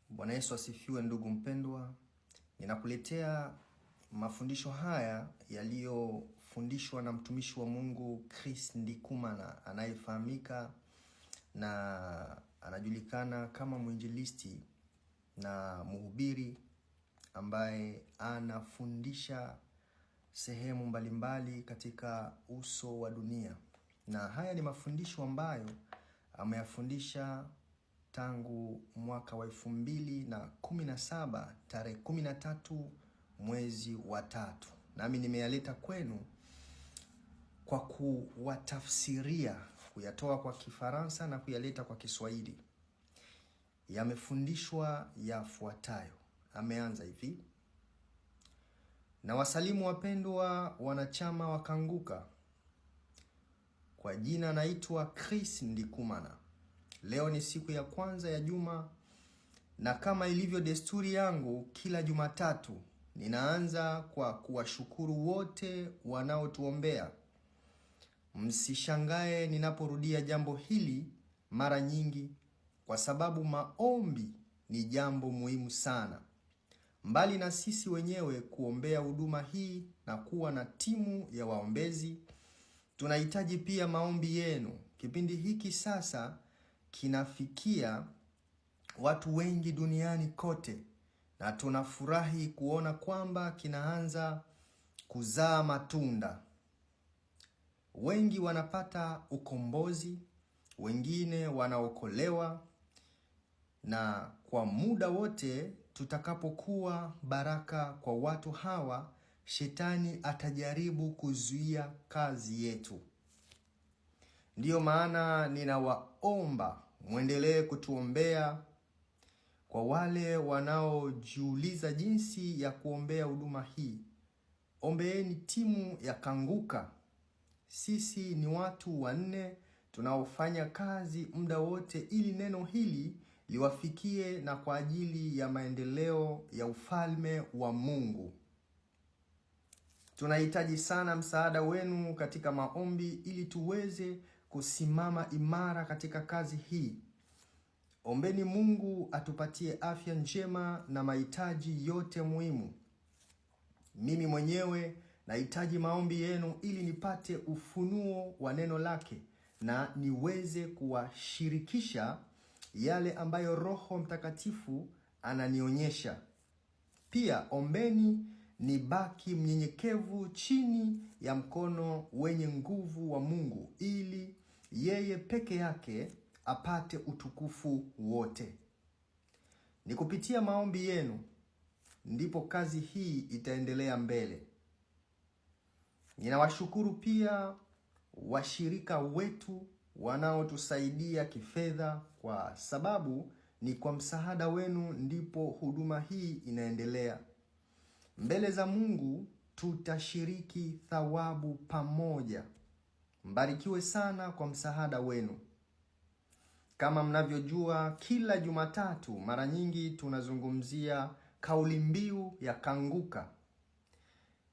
Bwana Yesu asifiwe, ndugu mpendwa. Ninakuletea mafundisho haya yaliyofundishwa na mtumishi wa Mungu Chris Ndikumana, anayefahamika na anajulikana kama mwinjilisti na mhubiri ambaye anafundisha sehemu mbalimbali katika uso wa dunia. Na haya ni mafundisho ambayo ameyafundisha tangu mwaka wa 2017 tarehe 13 mwezi wa 3. Nami nimeyaleta kwenu kwa kuwatafsiria, kuyatoa kwa Kifaransa na kuyaleta kwa Kiswahili. Yamefundishwa yafuatayo. Ameanza hivi: na wasalimu wapendwa wanachama wa Kanguka. Kwa jina naitwa Chris Ndikumana. Leo ni siku ya kwanza ya juma, na kama ilivyo desturi yangu kila Jumatatu, ninaanza kwa kuwashukuru wote wanaotuombea. Msishangae ninaporudia jambo hili mara nyingi, kwa sababu maombi ni jambo muhimu sana. Mbali na sisi wenyewe kuombea huduma hii na kuwa na timu ya waombezi, tunahitaji pia maombi yenu. Kipindi hiki sasa kinafikia watu wengi duniani kote, na tunafurahi kuona kwamba kinaanza kuzaa matunda. Wengi wanapata ukombozi, wengine wanaokolewa, na kwa muda wote tutakapokuwa baraka kwa watu hawa, shetani atajaribu kuzuia kazi yetu. Ndiyo maana ninawaomba muendelee kutuombea. Kwa wale wanaojiuliza jinsi ya kuombea huduma hii, ombeeni timu ya Kanguka. Sisi ni watu 4 tunaofanya kazi muda wote ili neno hili liwafikie na kwa ajili ya maendeleo ya ufalme wa Mungu. Tunahitaji sana msaada wenu katika maombi ili tuweze kusimama imara katika kazi hii. Ombeni Mungu atupatie afya njema na mahitaji yote muhimu. Mimi mwenyewe nahitaji maombi yenu ili nipate ufunuo wa neno lake na niweze kuwashirikisha yale ambayo Roho Mtakatifu ananionyesha. Pia ombeni nibaki mnyenyekevu chini ya mkono wenye nguvu wa Mungu, ili yeye peke yake apate utukufu wote. Ni kupitia maombi yenu ndipo kazi hii itaendelea mbele. Ninawashukuru pia washirika wetu wanaotusaidia kifedha, kwa sababu ni kwa msaada wenu ndipo huduma hii inaendelea. Mbele za Mungu tutashiriki thawabu pamoja. Mbarikiwe sana kwa msaada wenu. Kama mnavyojua, kila Jumatatu mara nyingi tunazungumzia kauli mbiu ya Kanguka.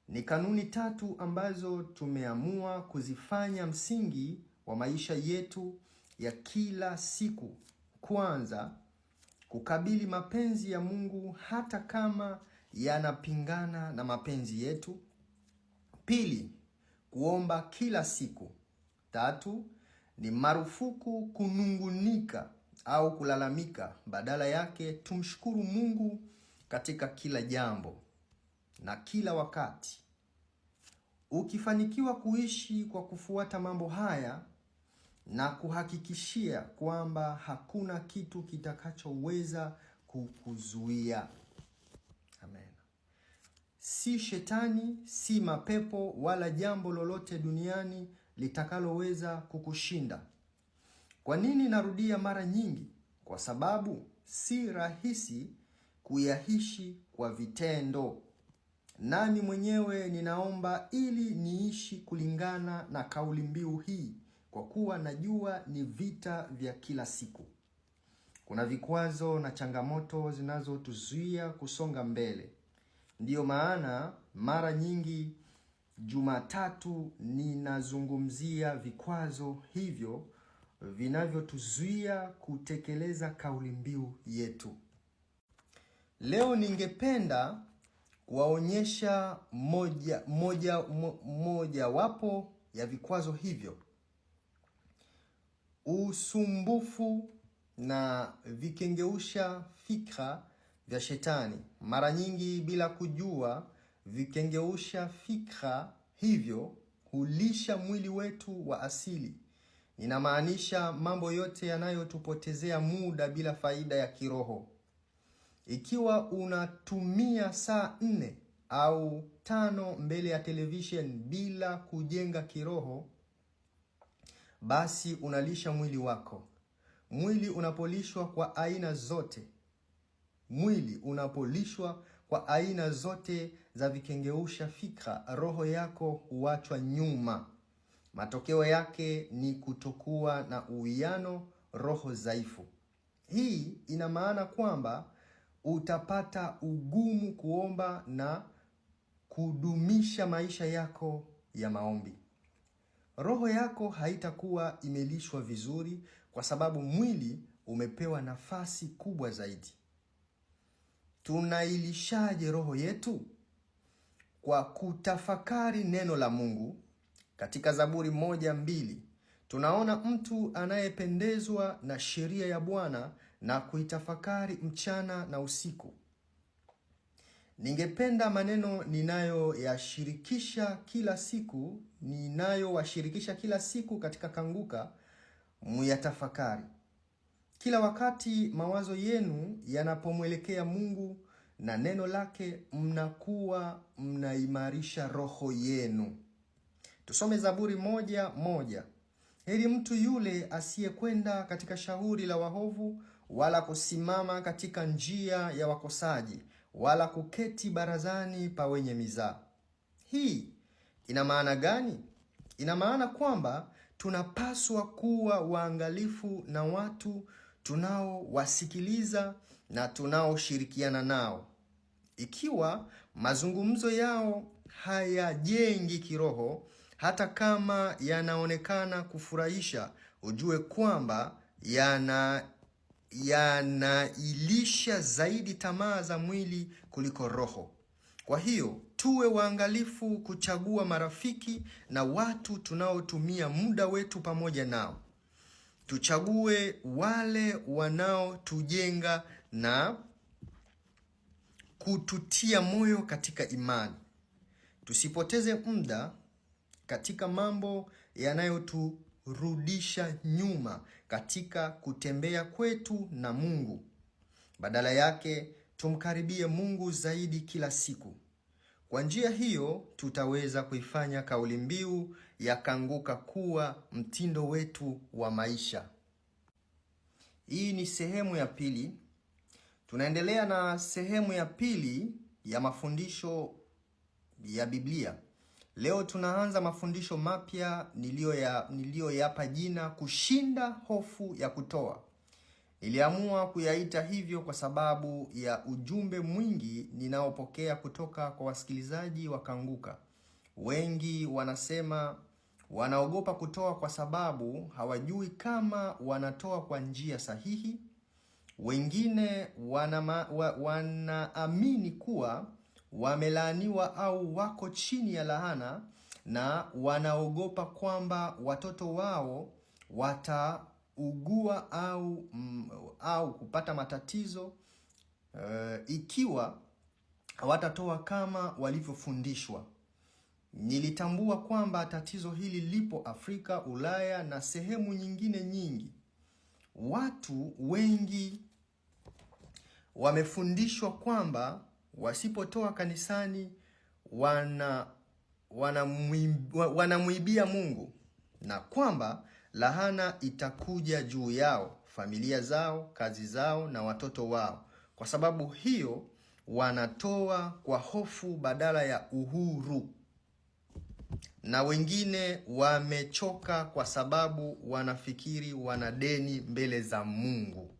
Ni kanuni 3 ambazo tumeamua kuzifanya msingi wa maisha yetu ya kila siku. Kwanza, kukabili mapenzi ya Mungu hata kama yanapingana na mapenzi yetu. Pili, kuomba kila siku. 3, ni marufuku kunungunika au kulalamika. Badala yake tumshukuru Mungu katika kila jambo na kila wakati. Ukifanikiwa kuishi kwa kufuata mambo haya, na kuhakikishia kwamba hakuna kitu kitakachoweza kukuzuia. Amen. Si shetani, si mapepo, wala jambo lolote duniani litakaloweza kukushinda. Kwa nini narudia mara nyingi? Kwa sababu si rahisi kuyaishi kwa vitendo. Nami mwenyewe ninaomba ili niishi kulingana na kauli mbiu hii, kwa kuwa najua ni vita vya kila siku. Kuna vikwazo na changamoto zinazotuzuia kusonga mbele. Ndiyo maana mara nyingi Jumatatu ninazungumzia vikwazo hivyo vinavyotuzuia kutekeleza kauli mbiu yetu. Leo ningependa kuwaonyesha moja wapo ya vikwazo hivyo: usumbufu na vikengeusha fikra vya Shetani. Mara nyingi bila kujua, vikengeusha fikra hivyo hulisha mwili wetu wa asili. Ninamaanisha mambo yote yanayotupotezea muda bila faida ya kiroho. Ikiwa unatumia saa 4 au 5 mbele ya television bila kujenga kiroho, basi unalisha mwili wako. Mwili unapolishwa kwa aina zote za vikengeusha fikra, roho yako huachwa nyuma. Matokeo yake ni kutokuwa na uwiano, roho dhaifu. Hii ina maana kwamba utapata ugumu kuomba na kudumisha maisha yako ya maombi. Roho yako haitakuwa imelishwa vizuri kwa sababu mwili umepewa nafasi kubwa zaidi. Tunailishaje roho yetu? Kwa kutafakari neno la Mungu. Katika Zaburi 1:2 tunaona mtu anayependezwa na sheria ya Bwana na kuitafakari mchana na usiku. Ningependa maneno ninayowashirikisha kila siku katika Kanguka muyatafakari. Kila wakati mawazo yenu yanapomwelekea Mungu na neno lake, mnakuwa mnaimarisha roho yenu. Tusome Zaburi 1:1. Heri mtu yule asiyekwenda katika shauri la waovu, wala kusimama katika njia ya wakosaji, wala kuketi barazani pa wenye mizaa. Hii ina maana gani? Ina maana kwamba tunapaswa kuwa waangalifu na watu tunaowasikiliza na tunaoshirikiana nao. Ikiwa mazungumzo yao hayajengi kiroho, hata kama yanaonekana kufurahisha, ujue kwamba yanailisha zaidi tamaa za mwili kuliko roho. Kwa hiyo tuwe waangalifu kuchagua marafiki na watu tunaotumia muda wetu pamoja nao. Tuchague wale wanaotujenga na kututia moyo katika imani. Tusipoteze muda katika mambo yanayoturudisha nyuma katika kutembea kwetu na Mungu. Badala yake, tumkaribie Mungu zaidi kila siku. Kwa njia hiyo, tutaweza kuifanya kauli mbiu ya Kanguka kuwa mtindo wetu wa maisha. Hii ni sehemu ya pili. Tunaendelea na sehemu ya pili ya mafundisho ya Biblia. Leo tunaanza mafundisho mapya niliyoyapa jina kushinda hofu ya kutoa. Niliamua kuyaita hivyo kwa sababu ya ujumbe mwingi ninaopokea kutoka kwa wasikilizaji wa Kanguka. Wengi wanasema wanaogopa kutoa kwa sababu hawajui kama wanatoa kwa njia sahihi. Wengine wanaamini kuwa wamelaaniwa au wako chini ya laana, na wanaogopa kwamba watoto wao wataugua au kupata matatizo ikiwa hawatatoa kama walivyofundishwa. Nilitambua kwamba tatizo hili lipo Afrika, Ulaya na sehemu nyingine nyingi. Watu wengi wamefundishwa kwamba wasipotoa kanisani wanamwibia Mungu, na kwamba lahana itakuja juu yao, familia zao, kazi zao na watoto wao. Kwa sababu hiyo wanatoa kwa hofu badala ya uhuru. Na wengine wamechoka kwa sababu wanafikiri wana deni mbele za Mungu.